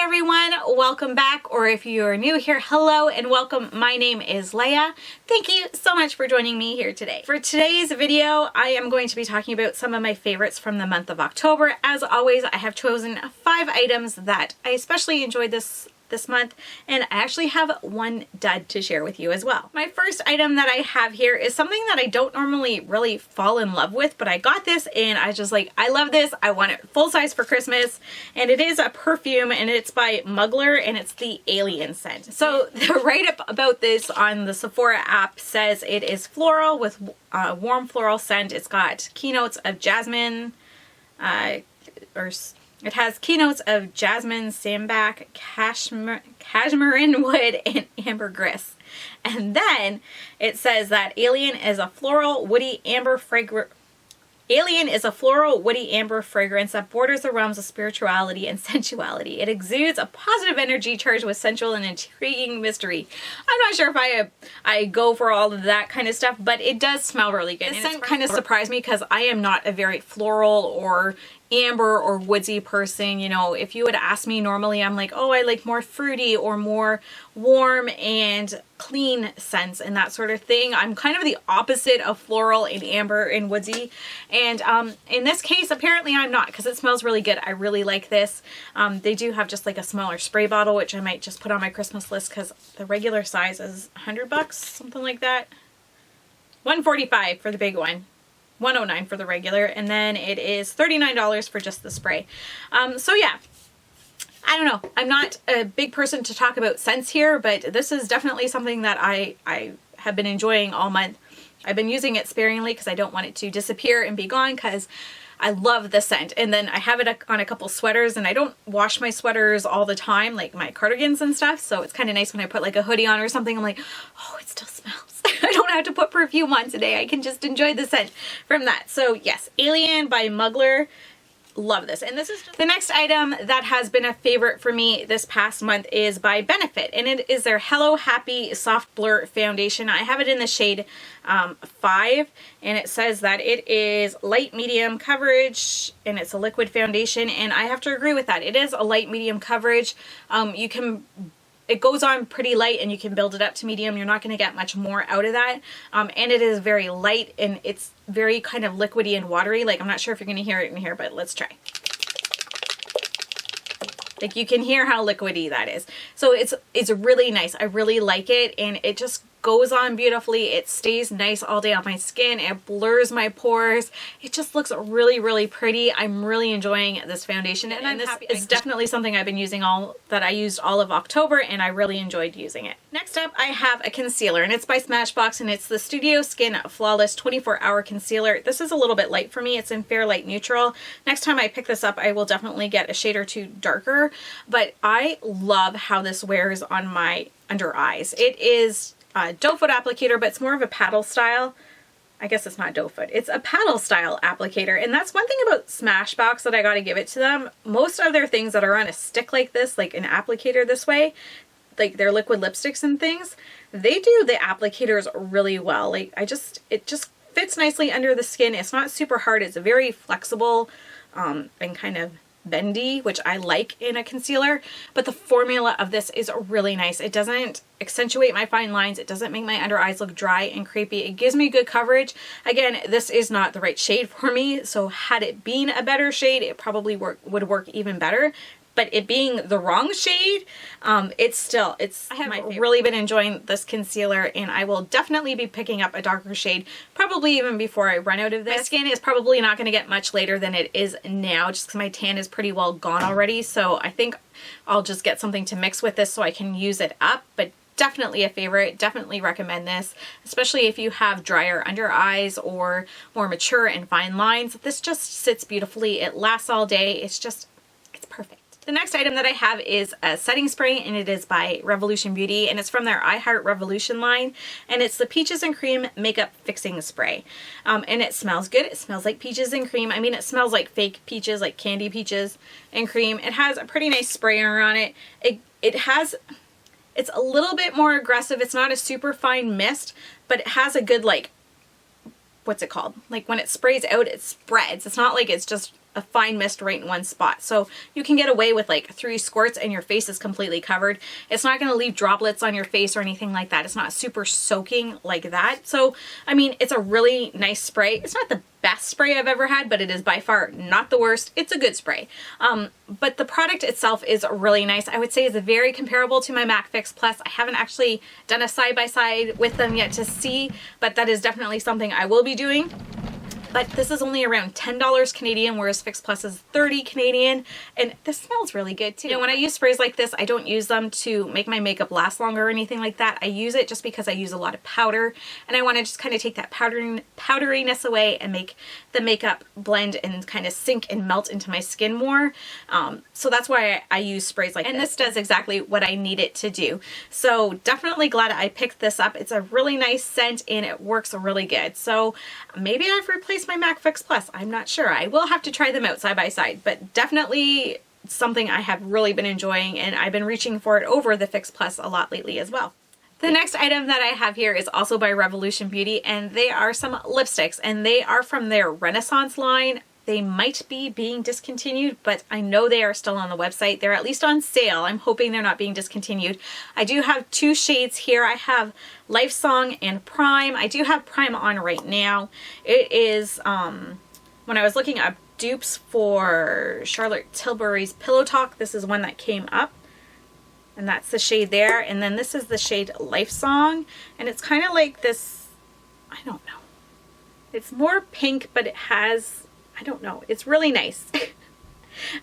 Hi everyone, welcome back, or if you are new here, hello and welcome. My name is Leia. Thank you so much for joining me here today. For today's video, I am going to be talking about some of my favorites from the month of October. As always, I have chosen 5 items that I especially enjoyed this month, and I actually have one dud to share with you as well. My first item that I have here is something that I don't normally really fall in love with, but I got this and I just like, I love this. I want it full size for Christmas, and it is a perfume and it's by Mugler and it's the Alien scent. So the write-up about this on the Sephora app says it is floral with warm floral scent. It's got keynotes of jasmine, it has keynotes of jasmine, sambac, cashmere wood, and ambergris. And then it says that Alien is a floral, woody, amber fragrance. Alien is a floral, woody, amber fragrance that borders the realms of spirituality and sensuality. It exudes a positive energy charged with sensual and intriguing mystery. I'm not sure if I go for all of that kind of stuff, but it does smell really good. This scent kind of surprised me because I am not a very floral or amber or woodsy person. You know, if you would ask me normally, I'm like, oh, I like more fruity or more warm and clean scents and that sort of thing. I'm kind of the opposite of floral and amber and woodsy. And in this case, apparently I'm not, because it smells really good. I really like this. They do have just like a smaller spray bottle, which I might just put on my Christmas list because the regular size is $100, something like that. $145 for the big one. $109 for the regular, and then it is $39 for just the spray. So yeah, I don't know. I'm not a big person to talk about scents here, but this is definitely something that I have been enjoying all month. I've been using it sparingly because I don't want it to disappear and be gone, because I love the scent. And then I have it on a couple sweaters, and I don't wash my sweaters all the time, like my cardigans and stuff. So it's kind of nice when I put like a hoodie on or something. I'm like, oh, it still smells. I don't have to put perfume on today. I can just enjoy the scent from that. So yes, Alien by Mugler. Love this. And this is the next item that has been a favorite for me this past month is by Benefit, and it is their Hello Happy Soft Blur Foundation. I have it in the shade 5, and it says that it is light medium coverage and it's a liquid foundation, and I have to agree with that. It is a light medium coverage. It goes on pretty light and you can build it up to medium. You're not going to get much more out of that. And it is very light and it's very kind of liquidy and watery. Like, I'm not sure if you're going to hear it in here, but let's try. Like, you can hear how liquidy that is. So it's really nice. I really like it, and it just goes on beautifully. It stays nice all day on my skin. It blurs my pores. It just looks really, really pretty. I'm really enjoying this foundation, and this is definitely something I've been using I used all of October, and I really enjoyed using it. Next up, I have a concealer, and it's by Smashbox, and it's the Studio Skin Flawless 24-Hour Concealer. This is a little bit light for me. It's in Fair Light Neutral. Next time I pick this up, I will definitely get a shade or two darker, but I love how this wears on my under eyes. It is doe foot applicator, but it's more of a paddle style. I guess it's not doe foot. It's a paddle style applicator, and that's one thing about Smashbox that I got to give it to them. Most of their things that are on a stick like this, like an applicator this way, like their liquid lipsticks and things, they do the applicators really well. Like, it just fits nicely under the skin. It's not super hard. It's very flexible and kind of bendy, which I like in a concealer, but the formula of this is really nice. It doesn't accentuate my fine lines. It doesn't make my under eyes look dry and crepey. It gives me good coverage. Again, this is not the right shade for me, so had it been a better shade, it probably would work even better. But it being the wrong shade, I have really been enjoying this concealer, and I will definitely be picking up a darker shade, probably even before I run out of this. My skin is probably not going to get much later than it is now, just because my tan is pretty well gone already. So I think I'll just get something to mix with this so I can use it up. But definitely a favorite. Definitely recommend this, especially if you have drier under eyes or more mature and fine lines. This just sits beautifully. It lasts all day. It's perfect. The next item that I have is a setting spray, and it is by Revolution Beauty, and it's from their I Heart Revolution line, and it's the Peaches and Cream Makeup Fixing Spray. And it smells good. It smells like peaches and cream. I mean, it smells like fake peaches, like candy peaches and cream. It has a pretty nice sprayer on it. It's a little bit more aggressive. It's not a super fine mist, but it has a good, like, what's it called? Like, when it sprays out, it spreads. It's not like it's just a fine mist right in one spot. So you can get away with like 3 squirts and your face is completely covered. It's not going to leave droplets on your face or anything like that. It's not super soaking like that. So, I mean, it's a really nice spray. It's not the best spray I've ever had, but it is by far not the worst. It's a good spray. But the product itself is really nice. I would say it's very comparable to my MAC Fix Plus. I haven't actually done a side-by-side with them yet to see, but that is definitely something I will be doing. But this is only around $10 Canadian, whereas Fix Plus is 30 Canadian, and this smells really good too. You know, when I use sprays like this, I don't use them to make my makeup last longer or anything like that. I use it just because I use a lot of powder, and I want to just kind of take that powderiness away and make the makeup blend and kind of sink and melt into my skin more. So that's why I use sprays like this. And this does exactly what I need it to do. So definitely glad I picked this up. It's a really nice scent and it works really good. So maybe I've replaced my MAC Fix Plus. I'm not sure. I will have to try them out side by side, but definitely something I have really been enjoying, and I've been reaching for it over the Fix Plus a lot lately as well. The next item that I have here is also by Revolution Beauty, and they are some lipsticks, and they are from their Renaissance line. They might be being discontinued, but I know they are still on the website. They're at least on sale. I'm hoping they're not being discontinued. I do have 2 shades here. I have Lifesong and Prime. I do have Prime on right now. It is, when I was looking up dupes for Charlotte Tilbury's Pillow Talk, this is one that came up. And that's the shade there. And then this is the shade Lifesong. And it's kind of like this, I don't know. It's more pink, but it has, I don't know. It's really nice.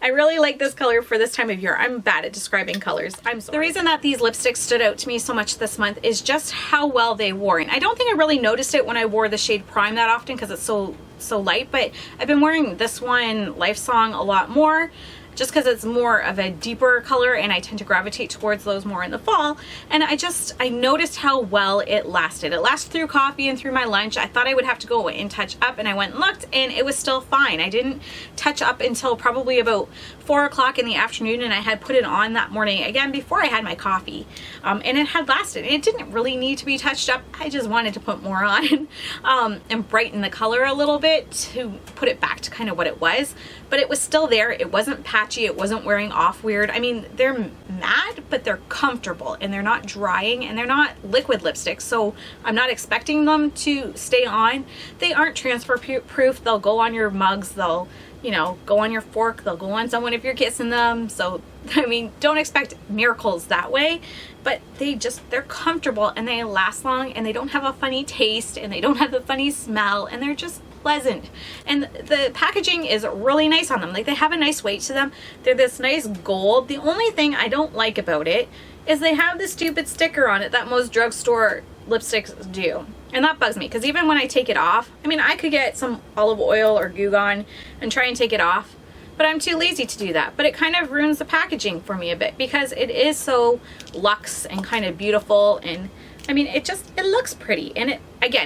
I really like this color for this time of year. I'm bad at describing colors. I'm sorry. The reason that these lipsticks stood out to me so much this month is just how well they wore. And I don't think I really noticed it when I wore the shade Prime that often because it's so light, but I've been wearing this one, Lifesong, a lot more, just because it's more of a deeper color and I tend to gravitate towards those more in the fall. And I noticed how well it lasted. It lasted through coffee and through my lunch. I thought I would have to go and touch up, and I went and looked and it was still fine. I didn't touch up until probably about 4 o'clock in the afternoon, and I had put it on that morning again before I had my coffee. And it had lasted. It didn't really need to be touched up. I just wanted to put more on and brighten the color a little bit to put it back to kind of what it was. But it was still there. It wasn't patchy. It wasn't wearing off weird. I mean, they're matte, but they're comfortable and they're not drying and they're not liquid lipsticks. So I'm not expecting them to stay on. They aren't transfer proof. They'll go on your mugs. They'll, you know, go on your fork. They'll go on someone if you're kissing them. So, I mean, don't expect miracles that way, but they're comfortable and they last long and they don't have a funny taste and they don't have a funny smell and they're just pleasant. And the packaging is really nice on them. Like, they have a nice weight to them. They're this nice gold. The only thing I don't like about it is they have this stupid sticker on it that most drugstore lipsticks do. And that bugs me because even when I take it off, I mean, I could get some olive oil or Goo Gone and try and take it off, but I'm too lazy to do that. But it kind of ruins the packaging for me a bit because it is so luxe and kind of beautiful, and I mean, it looks pretty, and it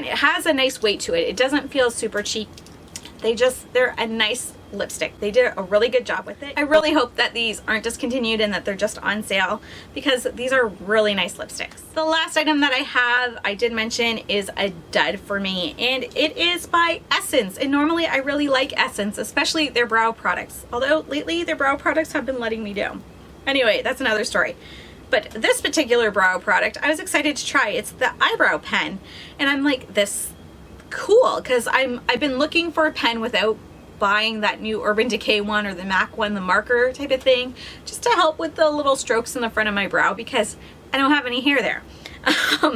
has a nice weight to it. It doesn't feel super cheap. They're a nice lipstick. They did a really good job with it. I really hope that these aren't discontinued and that they're just on sale because these are really nice lipsticks. The last item that I did mention is a dud for me, and it is by Essence. And normally I really like Essence, especially their brow products. Although lately their brow products have been letting me down. Anyway, that's another story. But this particular brow product, I was excited to try. It's the Eyebrow pen. And I'm like, this cool, because I've been looking for a pen without buying that new Urban Decay one or the MAC one, the marker type of thing, just to help with the little strokes in the front of my brow because I don't have any hair there.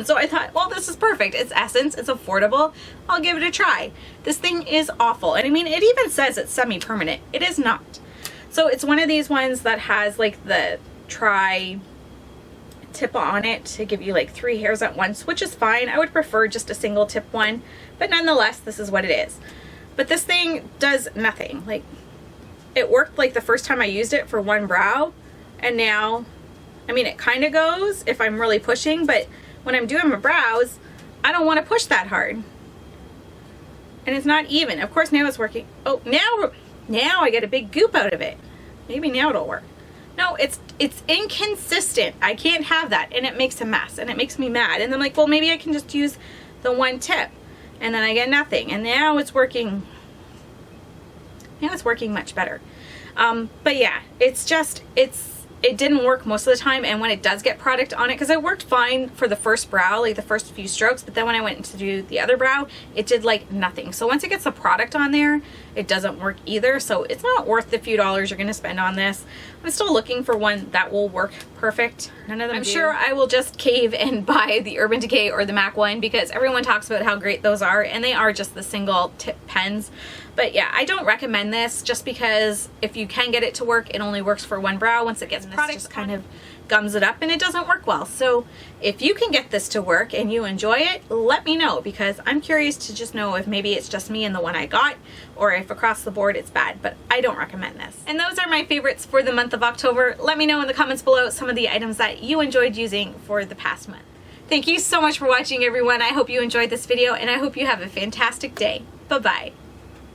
So I thought, well, this is perfect. It's Essence, it's affordable, I'll give it a try. This thing is awful. And I mean, it even says it's semi-permanent. It is not. So it's one of these ones that has like the tri tip on it to give you like 3 hairs at once, which is fine. I would prefer just a single tip one, but nonetheless, this is what it is. But this thing does nothing. Like, it worked like the first time I used it for one brow, and now, I mean, it kind of goes if I'm really pushing, but when I'm doing my brows, I don't want to push that hard. And it's not even. Of course, now it's working. Oh, now I get a big goop out of it. Maybe now it'll work. No, it's inconsistent. I can't have that, and it makes a mess, and it makes me mad. And I'm like, well, maybe I can just use the one tip, and then I get nothing. And now it's working now it's working much better. But yeah, it didn't work most of the time, and when it does get product on it, because it worked fine for the first brow, like the first few strokes, but then when I went to do the other brow, it did like nothing. So once it gets the product on there, it doesn't work either. So it's not worth the few dollars you're going to spend on this. I'm still looking for one that will work perfect. None of them I'm sure I will just cave and buy the Urban Decay or the MAC one, because everyone talks about how great those are, and they are just the single tip pens. But yeah, I don't recommend this, just because if you can get it to work, it only works for one brow. Once it gets product, just kind of gums it up and it doesn't work well. So if you can get this to work and you enjoy it, let me know, because I'm curious to just know if maybe it's just me and the one I got, or if across the board it's bad. But I don't recommend this. And those are my favorites for the month of October. Let me know in the comments below some of the items that you enjoyed using for the past month. Thank you so much for watching, everyone. I hope you enjoyed this video, and I hope you have a fantastic day. Bye-bye.